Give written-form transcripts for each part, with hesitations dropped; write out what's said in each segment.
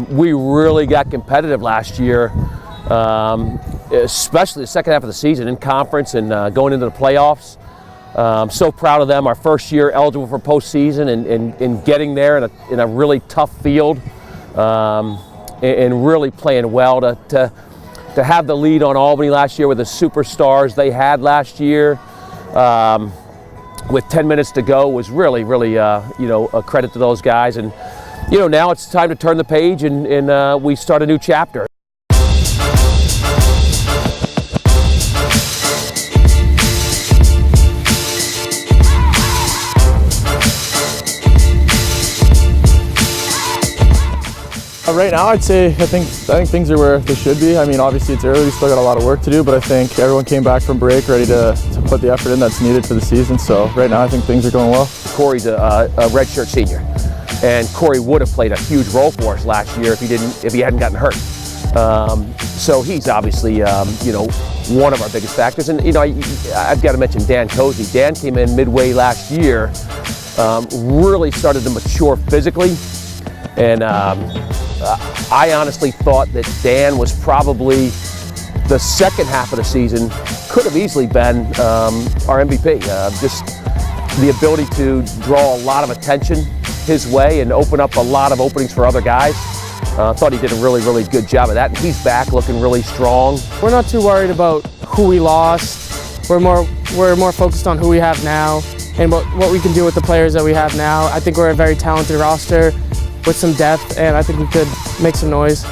We really got competitive last year, especially the second half of the season in conference and going into the playoffs. So proud of them. Our first year eligible for postseason and getting there in a really tough field and really playing well to have the lead on Albany last year with the superstars they had last year. With 10 minutes to go was really a credit to those guys. And now it's time to turn the page and we start a new chapter. Right now, I think things are where they should be. I mean, obviously it's early, we still got a lot of work to do, but I think everyone came back from break ready to put the effort in that's needed for the season. So right now, I think things are going well. Corey's a redshirt senior, and Corey would have played a huge role for us last year if he hadn't gotten hurt. So he's obviously one of our biggest factors. And I've got to mention Dan Cozy. Dan came in midway last year, really started to mature physically, and I honestly thought that Dan was probably the second half of the season could have easily been our MVP. Just the ability to draw a lot of attention his way and open up a lot of openings for other guys. Thought he did a really good job of that, and he's back looking really strong. We're not too worried about who we lost. We're more focused on who we have now and what we can do with the players that we have now. I think we're a very talented roster with some depth, and I think we could make some noise.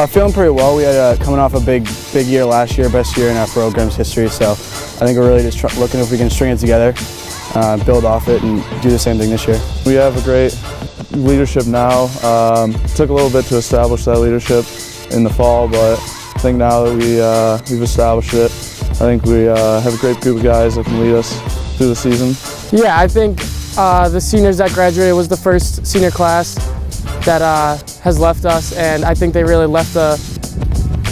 Feeling pretty well. We had coming off a big year last year, best year in our program's history. So I think we're really just looking if we can string it together, build off it, and do the same thing this year. We have a great leadership now. Took a little bit to establish that leadership in the fall, but I think now that we've established it, I think we have a great group of guys that can lead us through the season. Yeah, I think the seniors that graduated was the first senior class that has left us, and I think they really left a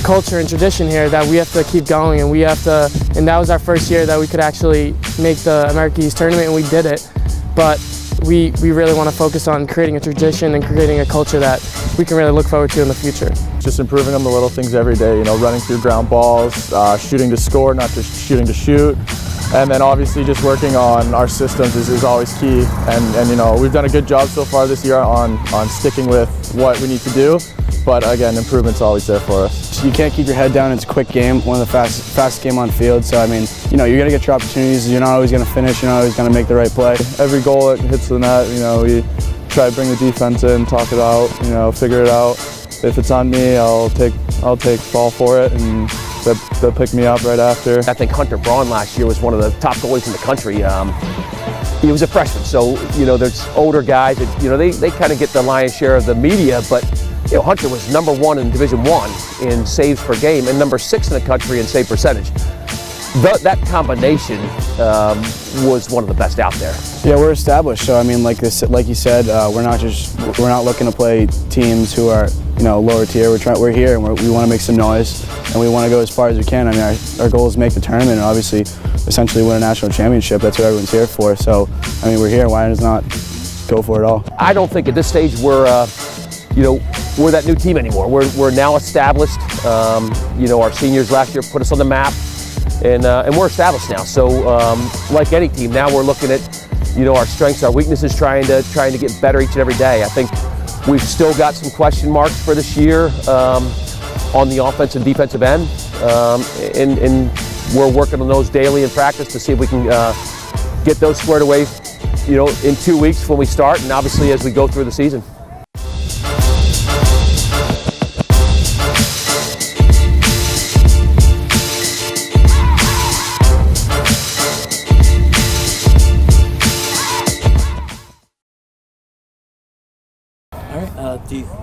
culture and tradition here that we have to keep going, and that was our first year that we could actually make the America East tournament, and we did it. But we really want to focus on creating a tradition and creating a culture that we can really look forward to in the future. Just improving on the little things every day, running through ground balls, shooting to score, not just shooting to shoot. And then obviously just working on our systems is always key. And we've done a good job so far this year on sticking with what we need to do. But again, improvement's always there for us. You can't keep your head down. It's a quick game, one of the fastest game on field. So I mean, you're gonna get your opportunities. You're not always gonna finish. You're not always gonna make the right play. Every goal that hits the net, we try to bring the defense in, talk it out, figure it out. If it's on me, I'll take fall for it, and they'll pick me up right after. I think Hunter Braun last year was one of the top goalies in the country. He was a freshman, so there's older guys that they kind of get the lion's share of the media, but Hunter was #1 in Division I in saves per game and #6 in the country in save percentage. That combination was one of the best out there. Yeah, we're established. So I mean, like you said, we're not looking to play teams who are lower tier. We're here and we want to make some noise, and we want to go as far as we can. I mean, our goal is to make the tournament and obviously essentially win a national championship. That's what everyone's here for. So I mean, we're here. Why not go for it all? I don't think at this stage we're that new team anymore. We're now established. Our seniors last year put us on the map. And we're established now. So like any team, now we're looking at our strengths, our weaknesses, trying to get better each and every day. I think we've still got some question marks for this year on the offensive and defensive end, and we're working on those daily in practice to see if we can get those squared away, in 2 weeks when we start, and obviously as we go through the season.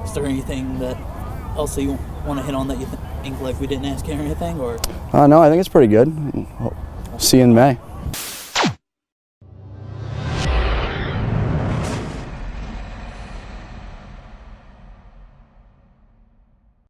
Is there anything else that you want to hit on that you think like we didn't ask or anything? Or No, I think it's pretty good. See you in May.